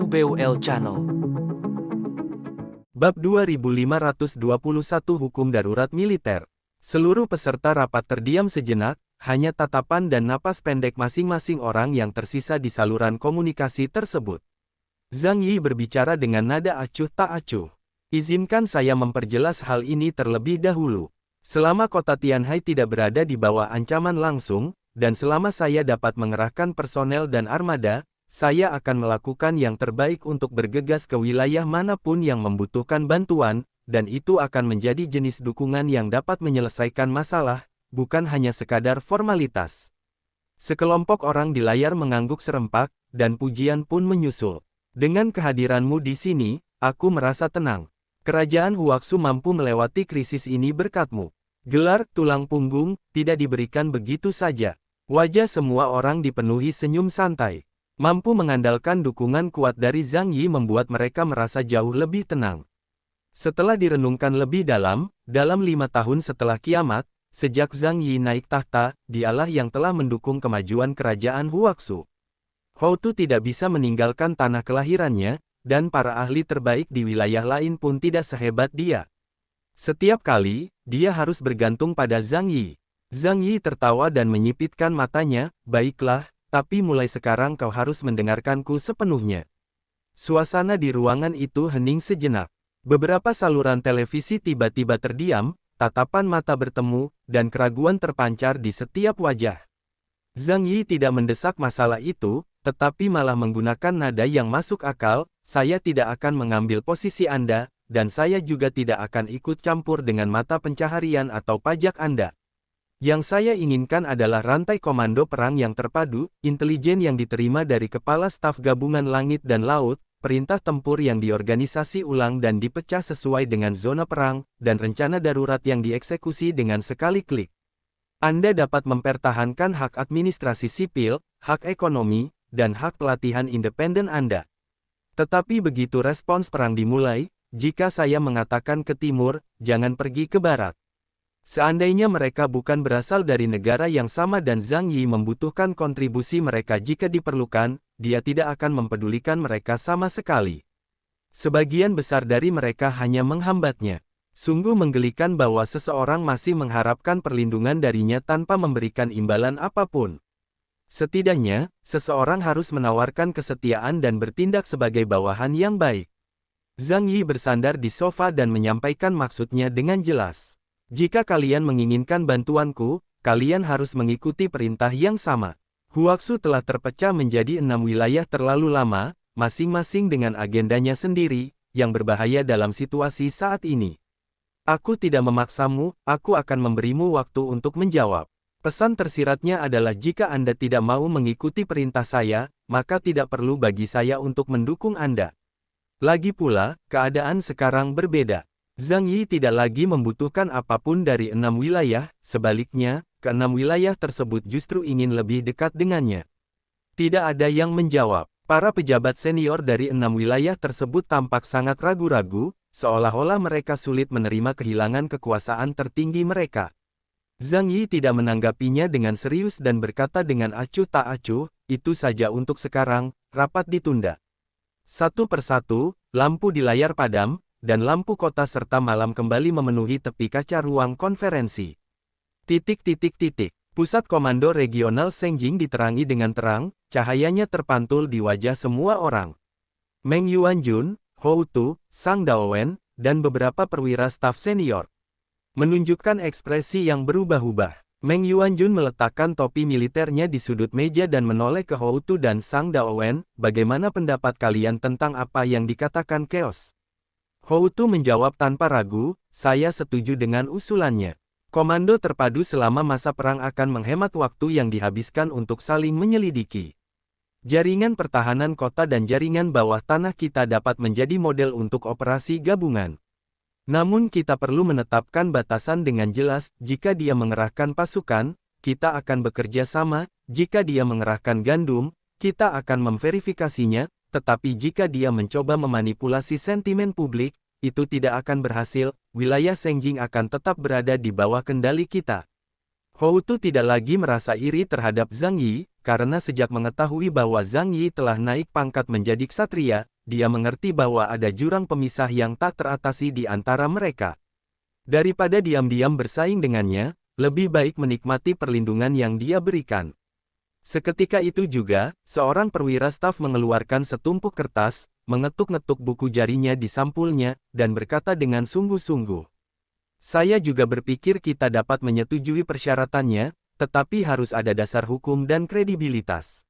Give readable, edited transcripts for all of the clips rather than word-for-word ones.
UBUL Channel. Bab 2521 Hukum Darurat Militer. Seluruh peserta rapat terdiam sejenak, hanya tatapan dan napas pendek masing-masing orang yang tersisa di saluran komunikasi tersebut. Zhang Yi berbicara dengan nada acuh tak acuh. Izinkan saya memperjelas hal ini terlebih dahulu. Selama kota Tianhai tidak berada di bawah ancaman langsung, dan selama saya dapat mengerahkan personel dan armada, saya akan melakukan yang terbaik untuk bergegas ke wilayah manapun yang membutuhkan bantuan, dan itu akan menjadi jenis dukungan yang dapat menyelesaikan masalah, bukan hanya sekadar formalitas. Sekelompok orang di layar mengangguk serempak, dan pujian pun menyusul. Dengan kehadiranmu di sini, aku merasa tenang. Kerajaan Huaxu mampu melewati krisis ini berkatmu. Gelar tulang punggung tidak diberikan begitu saja. Wajah semua orang dipenuhi senyum santai. Mampu mengandalkan dukungan kuat dari Zhang Yi membuat mereka merasa jauh lebih tenang. Setelah direnungkan lebih dalam 5 tahun setelah kiamat, sejak Zhang Yi naik tahta, dialah yang telah mendukung kemajuan kerajaan Huaxu. Houtu tidak bisa meninggalkan tanah kelahirannya, dan para ahli terbaik di wilayah lain pun tidak sehebat dia. Setiap kali, dia harus bergantung pada Zhang Yi. Zhang Yi tertawa dan menyipitkan matanya, baiklah, tapi mulai sekarang kau harus mendengarkanku sepenuhnya. Suasana di ruangan itu hening sejenak. Beberapa saluran televisi tiba-tiba terdiam, tatapan mata bertemu, dan keraguan terpancar di setiap wajah. Zhang Yi tidak mendesak masalah itu, tetapi malah menggunakan nada yang masuk akal, saya tidak akan mengambil posisi Anda, dan saya juga tidak akan ikut campur dengan mata pencaharian atau pajak Anda. Yang saya inginkan adalah rantai komando perang yang terpadu, intelijen yang diterima dari Kepala Staf Gabungan Langit dan Laut, perintah tempur yang diorganisasi ulang dan dipecah sesuai dengan zona perang, dan rencana darurat yang dieksekusi dengan sekali klik. Anda dapat mempertahankan hak administrasi sipil, hak ekonomi, dan hak pelatihan independen Anda. Tetapi begitu respons perang dimulai, jika saya mengatakan ke timur, jangan pergi ke barat. Seandainya mereka bukan berasal dari negara yang sama dan Zhang Yi membutuhkan kontribusi mereka jika diperlukan, dia tidak akan mempedulikan mereka sama sekali. Sebagian besar dari mereka hanya menghambatnya. Sungguh menggelikan bahwa seseorang masih mengharapkan perlindungan darinya tanpa memberikan imbalan apapun. Setidaknya, seseorang harus menawarkan kesetiaan dan bertindak sebagai bawahan yang baik. Zhang Yi bersandar di sofa dan menyampaikan maksudnya dengan jelas. Jika kalian menginginkan bantuanku, kalian harus mengikuti perintah yang sama. Huaxu telah terpecah menjadi 6 wilayah terlalu lama, masing-masing dengan agendanya sendiri, yang berbahaya dalam situasi saat ini. Aku tidak memaksamu, aku akan memberimu waktu untuk menjawab. Pesan tersiratnya adalah jika Anda tidak mau mengikuti perintah saya, maka tidak perlu bagi saya untuk mendukung Anda. Lagi pula, keadaan sekarang berbeda. Zhang Yi tidak lagi membutuhkan apapun dari 6 wilayah, sebaliknya, ke-6 wilayah tersebut justru ingin lebih dekat dengannya. Tidak ada yang menjawab. Para pejabat senior dari 6 wilayah tersebut tampak sangat ragu-ragu, seolah-olah mereka sulit menerima kehilangan kekuasaan tertinggi mereka. Zhang Yi tidak menanggapinya dengan serius dan berkata dengan acuh tak acuh, itu saja untuk sekarang, rapat ditunda. Satu persatu, lampu di layar padam, dan lampu kota serta malam kembali memenuhi tepi kaca ruang konferensi. Pusat Komando Regional Sengjing diterangi dengan terang, cahayanya terpantul di wajah semua orang. Meng Yuanjun, Houtu, Sang Daowen, dan beberapa perwira staf senior menunjukkan ekspresi yang berubah-ubah. Meng Yuanjun meletakkan topi militernya di sudut meja dan menoleh ke Houtu dan Sang Daowen, bagaimana pendapat kalian tentang apa yang dikatakan Chaos? Houtu menjawab tanpa ragu, saya setuju dengan usulannya. Komando terpadu selama masa perang akan menghemat waktu yang dihabiskan untuk saling menyelidiki. Jaringan pertahanan kota dan jaringan bawah tanah kita dapat menjadi model untuk operasi gabungan. Namun kita perlu menetapkan batasan dengan jelas, jika dia mengerahkan pasukan, kita akan bekerja sama, jika dia mengerahkan gandum, kita akan memverifikasinya, tetapi jika dia mencoba memanipulasi sentimen publik, itu tidak akan berhasil, wilayah Sengjing akan tetap berada di bawah kendali kita. Houtu tidak lagi merasa iri terhadap Zhang Yi, karena sejak mengetahui bahwa Zhang Yi telah naik pangkat menjadi ksatria, dia mengerti bahwa ada jurang pemisah yang tak teratasi di antara mereka. Daripada diam-diam bersaing dengannya, lebih baik menikmati perlindungan yang dia berikan. Seketika itu juga, seorang perwira staf mengeluarkan setumpuk kertas, mengetuk-ngetuk buku jarinya di sampulnya, dan berkata dengan sungguh-sungguh. Saya juga berpikir kita dapat menyetujui persyaratannya, tetapi harus ada dasar hukum dan kredibilitas.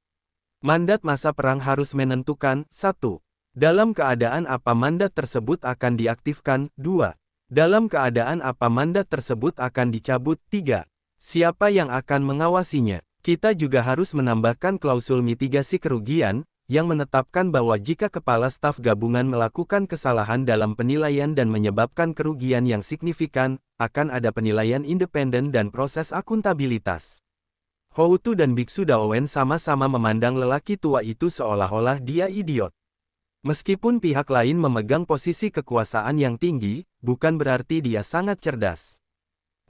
Mandat masa perang harus menentukan, 1. Dalam keadaan apa mandat tersebut akan diaktifkan, 2. Dalam keadaan apa mandat tersebut akan dicabut, 3. Siapa yang akan mengawasinya? Kita juga harus menambahkan klausul mitigasi kerugian, yang menetapkan bahwa jika kepala staf gabungan melakukan kesalahan dalam penilaian dan menyebabkan kerugian yang signifikan, akan ada penilaian independen dan proses akuntabilitas. Houtu dan Biksu Daowen sama-sama memandang lelaki tua itu seolah-olah dia idiot. Meskipun pihak lain memegang posisi kekuasaan yang tinggi, bukan berarti dia sangat cerdas.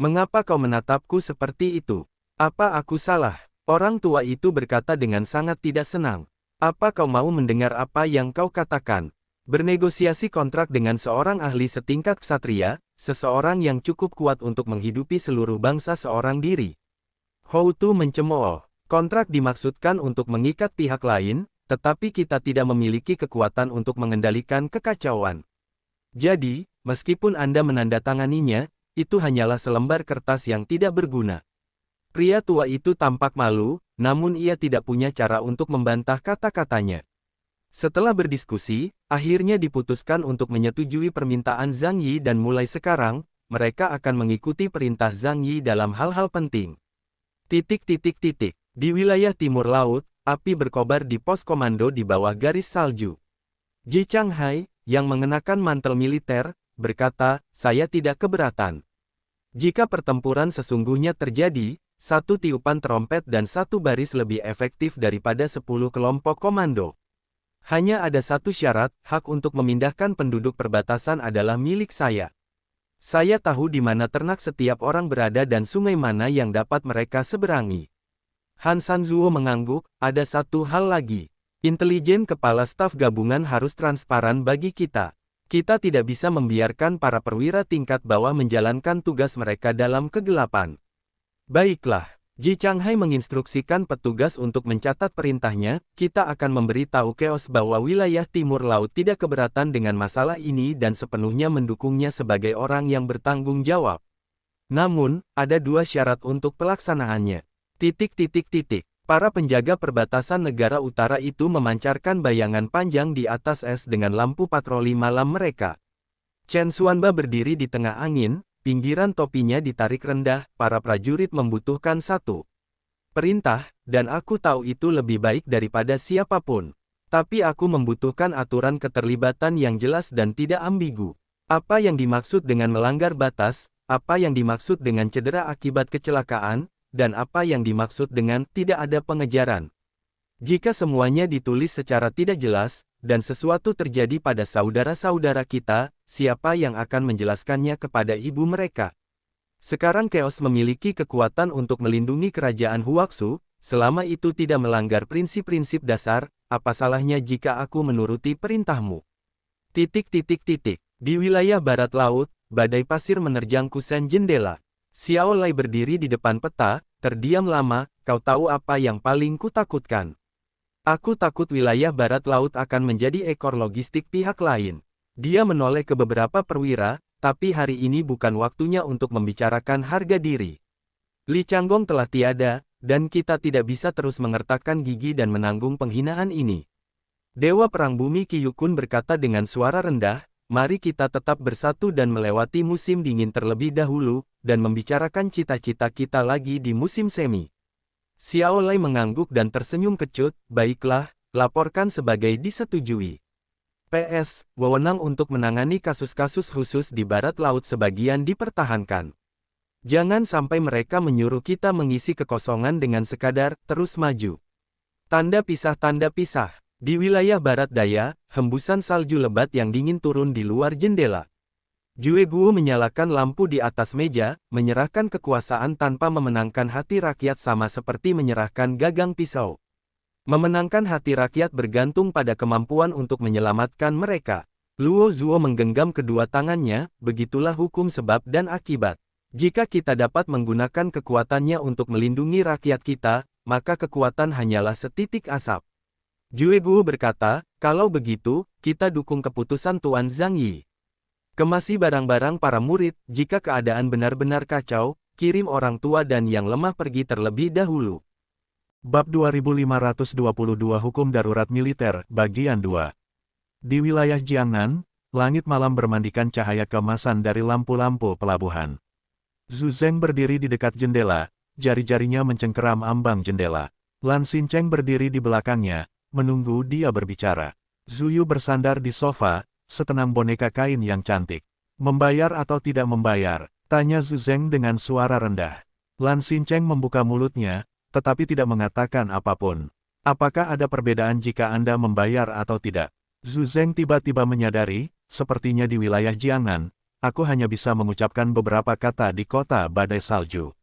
Mengapa kau menatapku seperti itu? Apa aku salah? Orang tua itu berkata dengan sangat tidak senang. Apa kau mau mendengar apa yang kau katakan? Bernegosiasi kontrak dengan seorang ahli setingkat ksatria, seseorang yang cukup kuat untuk menghidupi seluruh bangsa seorang diri. Houtu mencemooh. Kontrak dimaksudkan untuk mengikat pihak lain, tetapi kita tidak memiliki kekuatan untuk mengendalikan kekacauan. Jadi, meskipun Anda menandatanganinya, itu hanyalah selembar kertas yang tidak berguna. Pria tua itu tampak malu, namun ia tidak punya cara untuk membantah kata-katanya. Setelah berdiskusi, akhirnya diputuskan untuk menyetujui permintaan Zhang Yi dan mulai sekarang, mereka akan mengikuti perintah Zhang Yi dalam hal-hal penting. Di wilayah timur laut, api berkobar di pos komando di bawah garis salju. Ji Changhai, yang mengenakan mantel militer, berkata, saya tidak keberatan. Jika pertempuran sesungguhnya terjadi, satu tiupan trompet dan satu baris lebih efektif daripada 10 kelompok komando. Hanya ada satu syarat, hak untuk memindahkan penduduk perbatasan adalah milik saya. Saya tahu di mana ternak setiap orang berada dan sungai mana yang dapat mereka seberangi. Han Sanzuo mengangguk, ada satu hal lagi. Intelijen kepala staf gabungan harus transparan bagi kita. Kita tidak bisa membiarkan para perwira tingkat bawah menjalankan tugas mereka dalam kegelapan. Baiklah, Ji Changhai menginstruksikan petugas untuk mencatat perintahnya, kita akan memberitahu Chaos bahwa wilayah timur laut tidak keberatan dengan masalah ini dan sepenuhnya mendukungnya sebagai orang yang bertanggung jawab. Namun, ada dua syarat untuk pelaksanaannya. Para penjaga perbatasan negara utara itu memancarkan bayangan panjang di atas es dengan lampu patroli malam mereka. Chen Xuanba berdiri di tengah angin, pinggiran topinya ditarik rendah, para prajurit membutuhkan satu perintah, dan aku tahu itu lebih baik daripada siapapun. Tapi aku membutuhkan aturan keterlibatan yang jelas dan tidak ambigu. Apa yang dimaksud dengan melanggar batas, apa yang dimaksud dengan cedera akibat kecelakaan, dan apa yang dimaksud dengan tidak ada pengejaran. Jika semuanya ditulis secara tidak jelas, dan sesuatu terjadi pada saudara-saudara kita, siapa yang akan menjelaskannya kepada ibu mereka? Sekarang Chaos memiliki kekuatan untuk melindungi kerajaan Huaxu, selama itu tidak melanggar prinsip-prinsip dasar, apa salahnya jika aku menuruti perintahmu? Di wilayah barat laut, badai pasir menerjang kusen jendela. Xiao Lai berdiri di depan peta, terdiam lama, kau tahu apa yang paling kutakutkan? Aku takut wilayah barat laut akan menjadi ekor logistik pihak lain. Dia menoleh ke beberapa perwira, tapi hari ini bukan waktunya untuk membicarakan harga diri. Li Changgong telah tiada, dan kita tidak bisa terus mengertakkan gigi dan menanggung penghinaan ini. Dewa Perang Bumi Qi Yukun berkata dengan suara rendah, mari kita tetap bersatu dan melewati musim dingin terlebih dahulu, dan membicarakan cita-cita kita lagi di musim semi. Xiao Lai mengangguk dan tersenyum kecut, baiklah, laporkan sebagai disetujui. PS, wewenang untuk menangani kasus-kasus khusus di barat laut sebagian dipertahankan. Jangan sampai mereka menyuruh kita mengisi kekosongan dengan sekadar terus maju. Tanda pisah. Di wilayah barat daya, hembusan salju lebat yang dingin turun di luar jendela. Jue Guo menyalakan lampu di atas meja, menyerahkan kekuasaan tanpa memenangkan hati rakyat sama seperti menyerahkan gagang pisau. Memenangkan hati rakyat bergantung pada kemampuan untuk menyelamatkan mereka. Luo Zuo menggenggam kedua tangannya, begitulah hukum sebab dan akibat. Jika kita dapat menggunakan kekuatannya untuk melindungi rakyat kita, maka kekuatan hanyalah setitik asap. Jue Guo berkata, kalau begitu, kita dukung keputusan Tuan Zhang Yi. Kemasi barang-barang para murid, jika keadaan benar-benar kacau, kirim orang tua dan yang lemah pergi terlebih dahulu. Bab 2522 Hukum Darurat Militer, Bagian 2. Di wilayah Jiangnan, langit malam bermandikan cahaya keemasan dari lampu-lampu pelabuhan. Zhu Zeng berdiri di dekat jendela, jari-jarinya mencengkeram ambang jendela. Lan Xincheng berdiri di belakangnya, menunggu dia berbicara. Zhu Yu bersandar di sofa, setenang boneka kain yang cantik. Membayar atau tidak membayar? Tanya Zhu Zeng dengan suara rendah. Lan Xincheng membuka mulutnya, tetapi tidak mengatakan apapun. Apakah ada perbedaan jika Anda membayar atau tidak? Zhu Zeng tiba-tiba menyadari, sepertinya di wilayah Jiangnan, aku hanya bisa mengucapkan beberapa kata di kota badai salju.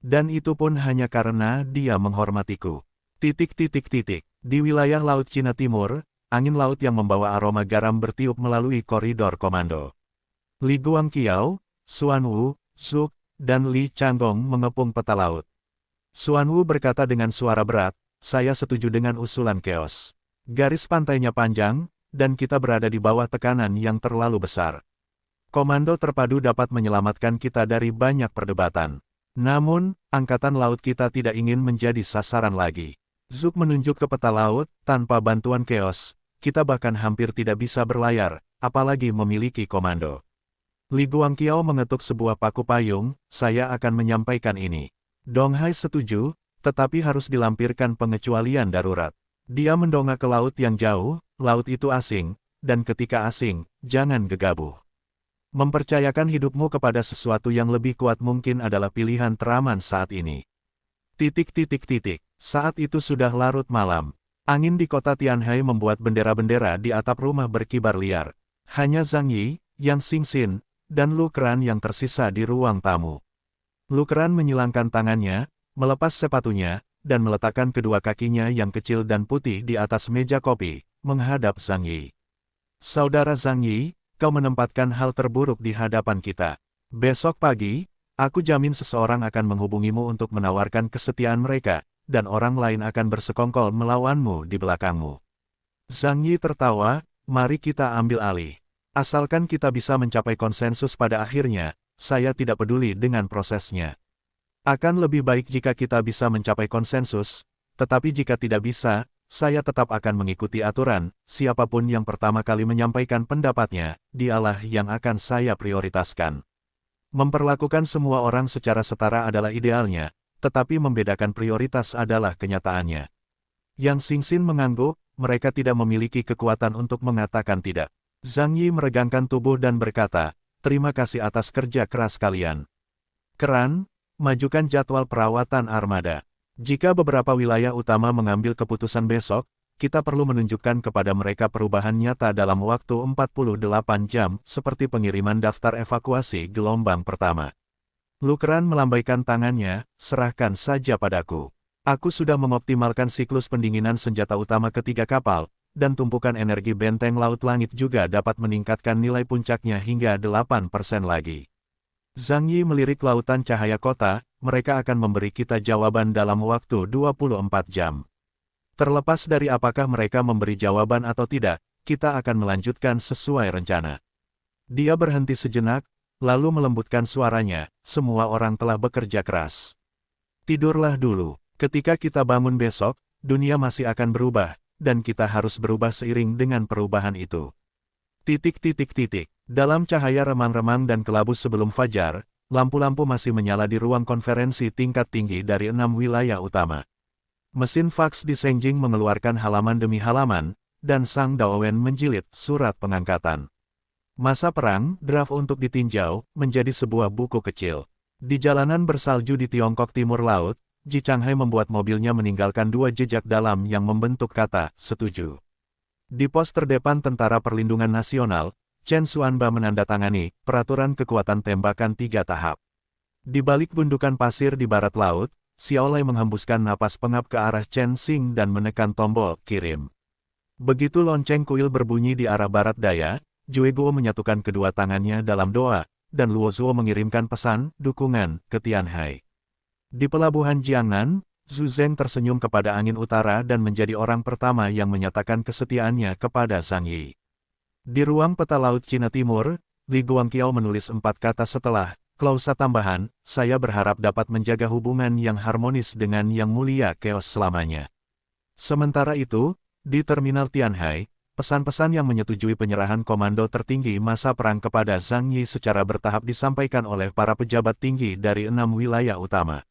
Dan itu pun hanya karena dia menghormatiku. Di wilayah Laut Cina Timur, angin laut yang membawa aroma garam bertiup melalui koridor komando. Li Guangqiao, Xuan Wu, Zuk, dan Li Changgong mengepung peta laut. Xuan Wu berkata dengan suara berat, saya setuju dengan usulan Chaos. Garis pantainya panjang, dan kita berada di bawah tekanan yang terlalu besar. Komando terpadu dapat menyelamatkan kita dari banyak perdebatan. Namun, angkatan laut kita tidak ingin menjadi sasaran lagi. Zuk menunjuk ke peta laut, tanpa bantuan Chaos, kita bahkan hampir tidak bisa berlayar, apalagi memiliki komando. Li Guangqiao mengetuk sebuah paku payung, saya akan menyampaikan ini. Dong Hai setuju, tetapi harus dilampirkan pengecualian darurat. Dia mendongak ke laut yang jauh, laut itu asing, dan ketika asing, jangan gegabah. Mempercayakan hidupmu kepada sesuatu yang lebih kuat mungkin adalah pilihan teraman saat ini. Saat itu sudah larut malam. Angin di kota Tianhai membuat bendera-bendera di atap rumah berkibar liar. Hanya Zhang Yi, Yang Xingxin, dan Lu Keran yang tersisa di ruang tamu. Lu Keran menyilangkan tangannya, melepas sepatunya, dan meletakkan kedua kakinya yang kecil dan putih di atas meja kopi, menghadap Zhang Yi. Saudara Zhang Yi, kau menempatkan hal terburuk di hadapan kita. Besok pagi, aku jamin seseorang akan menghubungimu untuk menawarkan kesetiaan mereka, dan orang lain akan bersekongkol melawanmu di belakangmu. Zhang Yi tertawa, mari kita ambil alih. Asalkan kita bisa mencapai konsensus pada akhirnya, saya tidak peduli dengan prosesnya. Akan lebih baik jika kita bisa mencapai konsensus, tetapi jika tidak bisa, saya tetap akan mengikuti aturan, siapapun yang pertama kali menyampaikan pendapatnya, dialah yang akan saya prioritaskan. Memperlakukan semua orang secara setara adalah idealnya, tetapi membedakan prioritas adalah kenyataannya. Yang Xingxin mengangguk, mereka tidak memiliki kekuatan untuk mengatakan tidak. Zhang Yi meregangkan tubuh dan berkata, terima kasih atas kerja keras kalian. Keran, majukan jadwal perawatan armada. Jika beberapa wilayah utama mengambil keputusan besok, kita perlu menunjukkan kepada mereka perubahan nyata dalam waktu 48 jam, seperti pengiriman daftar evakuasi gelombang pertama. Lu Keran melambaikan tangannya, serahkan saja padaku. Aku sudah mengoptimalkan siklus pendinginan senjata utama ketiga kapal, dan tumpukan energi benteng laut langit juga dapat meningkatkan nilai puncaknya hingga 8% lagi. Zhang Yi melirik lautan cahaya kota, mereka akan memberi kita jawaban dalam waktu 24 jam. Terlepas dari apakah mereka memberi jawaban atau tidak, kita akan melanjutkan sesuai rencana. Dia berhenti sejenak, lalu melembutkan suaranya, semua orang telah bekerja keras. Tidurlah dulu, ketika kita bangun besok, dunia masih akan berubah, dan kita harus berubah seiring dengan perubahan itu. Dalam cahaya remang-remang dan kelabu sebelum fajar, lampu-lampu masih menyala di ruang konferensi tingkat tinggi dari 6 wilayah utama. Mesin faks di Senjing mengeluarkan halaman demi halaman, dan Sang Daowen menjilid surat pengangkatan. Masa perang, draft untuk ditinjau, menjadi sebuah buku kecil. Di jalanan bersalju di Tiongkok Timur Laut, Ji Changhai membuat mobilnya meninggalkan 2 jejak dalam yang membentuk kata, setuju. Di pos terdepan Tentara Perlindungan Nasional, Chen Xuanba menandatangani peraturan kekuatan tembakan 3 tahap. Di balik gundukan pasir di barat laut, Xiaolai menghembuskan napas pengap ke arah Chen Xing dan menekan tombol kirim. Begitu lonceng kuil berbunyi di arah barat daya, Jue Guo menyatukan kedua tangannya dalam doa, dan Luo Zuo mengirimkan pesan dukungan ke Tianhai. Di pelabuhan Jiangnan, Zhu Zeng tersenyum kepada angin utara dan menjadi orang pertama yang menyatakan kesetiaannya kepada Zhang Yi. Di ruang peta laut Cina Timur, Li Guangqiao menulis 4 kata setelah klausa tambahan, saya berharap dapat menjaga hubungan yang harmonis dengan Yang Mulia Chaos selamanya. Sementara itu, di Terminal Tianhai, pesan-pesan yang menyetujui penyerahan komando tertinggi masa perang kepada Zhang Yi secara bertahap disampaikan oleh para pejabat tinggi dari 6 wilayah utama.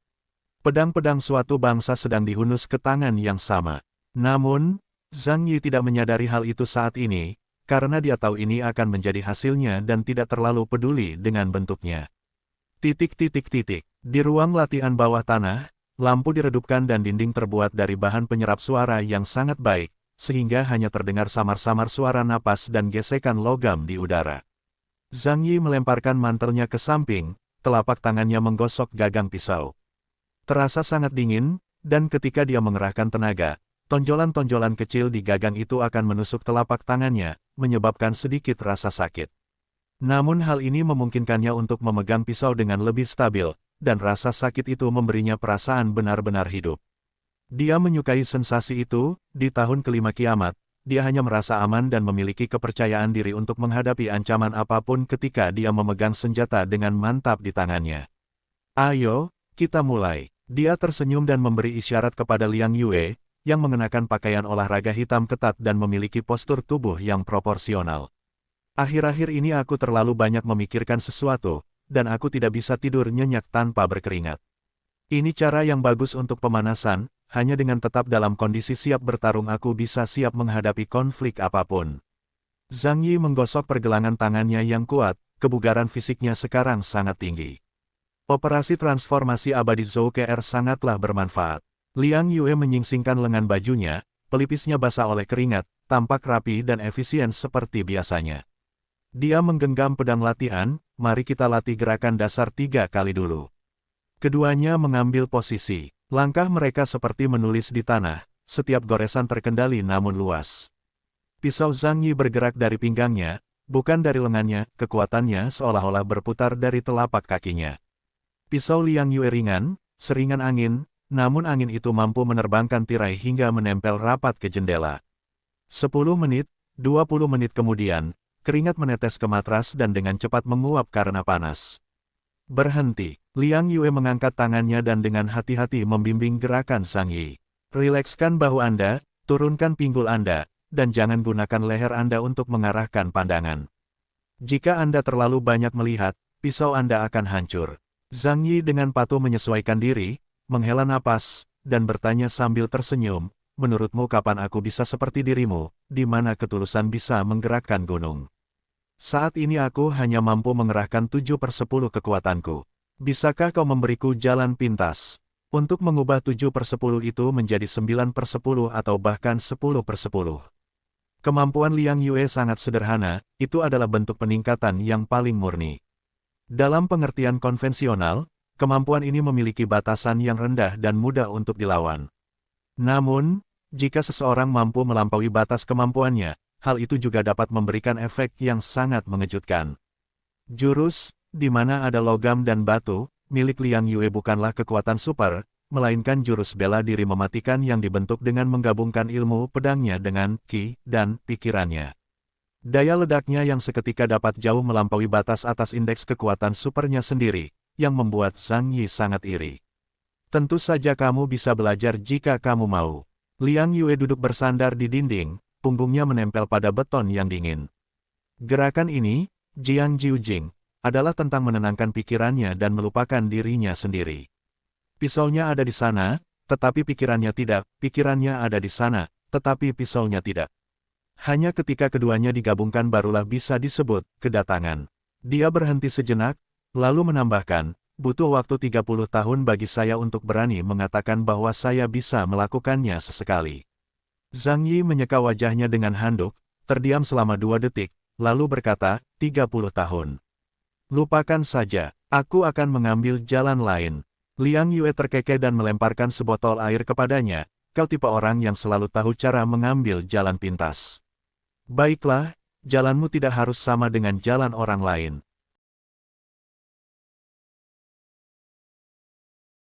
Pedang-pedang suatu bangsa sedang dihunus ke tangan yang sama. Namun, Zhang Yi tidak menyadari hal itu saat ini, karena dia tahu ini akan menjadi hasilnya dan tidak terlalu peduli dengan bentuknya. Di ruang latihan bawah tanah, lampu diredupkan dan dinding terbuat dari bahan penyerap suara yang sangat baik, sehingga hanya terdengar samar-samar suara napas dan gesekan logam di udara. Zhang Yi melemparkan mantelnya ke samping, telapak tangannya menggosok gagang pisau. Terasa sangat dingin, dan ketika dia mengerahkan tenaga, tonjolan-tonjolan kecil di gagang itu akan menusuk telapak tangannya, menyebabkan sedikit rasa sakit. Namun hal ini memungkinkannya untuk memegang pisau dengan lebih stabil, dan rasa sakit itu memberinya perasaan benar-benar hidup. Dia menyukai sensasi itu. Di tahun kelima kiamat, dia hanya merasa aman dan memiliki kepercayaan diri untuk menghadapi ancaman apapun ketika dia memegang senjata dengan mantap di tangannya. Ayo, kita mulai. Dia tersenyum dan memberi isyarat kepada Liang Yue, yang mengenakan pakaian olahraga hitam ketat dan memiliki postur tubuh yang proporsional. Akhir-akhir ini aku terlalu banyak memikirkan sesuatu, dan aku tidak bisa tidur nyenyak tanpa berkeringat. Ini cara yang bagus untuk pemanasan, hanya dengan tetap dalam kondisi siap bertarung aku bisa siap menghadapi konflik apapun. Zhang Yi menggosok pergelangan tangannya yang kuat, kebugaran fisiknya sekarang sangat tinggi. Operasi transformasi abadi Zhou KR sangatlah bermanfaat. Liang Yue menyingsingkan lengan bajunya, pelipisnya basah oleh keringat, tampak rapi dan efisien seperti biasanya. Dia menggenggam pedang latihan, mari kita latih gerakan dasar 3 kali dulu. Keduanya mengambil posisi. Langkah mereka seperti menulis di tanah, setiap goresan terkendali namun luas. Pisau Zhang Yi bergerak dari pinggangnya, bukan dari lengannya, kekuatannya seolah-olah berputar dari telapak kakinya. Pisau Liang Yue ringan, seringan angin, namun angin itu mampu menerbangkan tirai hingga menempel rapat ke jendela. 10 menit, 20 menit kemudian, keringat menetes ke matras dan dengan cepat menguap karena panas. Berhenti. Liang Yue mengangkat tangannya dan dengan hati-hati membimbing gerakan Zhang Yi. Rilekskan bahu Anda, turunkan pinggul Anda, dan jangan gunakan leher Anda untuk mengarahkan pandangan. Jika Anda terlalu banyak melihat, pisau Anda akan hancur. Zhang Yi dengan patuh menyesuaikan diri, menghela napas, dan bertanya sambil tersenyum, menurutmu kapan aku bisa seperti dirimu, di mana ketulusan bisa menggerakkan gunung? Saat ini aku hanya mampu mengerahkan 7/10 kekuatanku. Bisakah kau memberiku jalan pintas? Untuk mengubah 7/10 itu menjadi 9/10 atau bahkan 10/10. Kemampuan Liang Yue sangat sederhana, itu adalah bentuk peningkatan yang paling murni. Dalam pengertian konvensional, kemampuan ini memiliki batasan yang rendah dan mudah untuk dilawan. Namun, jika seseorang mampu melampaui batas kemampuannya, hal itu juga dapat memberikan efek yang sangat mengejutkan. Jurus, di mana ada logam dan batu, milik Liang Yue bukanlah kekuatan super, melainkan jurus bela diri mematikan yang dibentuk dengan menggabungkan ilmu pedangnya dengan ki dan pikirannya. Daya ledaknya yang seketika dapat jauh melampaui batas atas indeks kekuatan supernya sendiri, yang membuat Zhang Yi sangat iri. Tentu saja kamu bisa belajar jika kamu mau. Liang Yue duduk bersandar di dinding, punggungnya menempel pada beton yang dingin. Gerakan ini, Jiang Jiujing, adalah tentang menenangkan pikirannya dan melupakan dirinya sendiri. Pisaunya ada di sana, tetapi pikirannya tidak, pikirannya ada di sana, tetapi pisaunya tidak. Hanya ketika keduanya digabungkan barulah bisa disebut kedatangan. Dia berhenti sejenak, lalu menambahkan, butuh waktu 30 tahun bagi saya untuk berani mengatakan bahwa saya bisa melakukannya sesekali. Zhang Yi menyeka wajahnya dengan handuk, terdiam selama 2 detik, lalu berkata, 30 tahun. Lupakan saja, aku akan mengambil jalan lain. Liang Yue terkekeh dan melemparkan sebotol air kepadanya. Kau tipe orang yang selalu tahu cara mengambil jalan pintas. Baiklah, jalanmu tidak harus sama dengan jalan orang lain.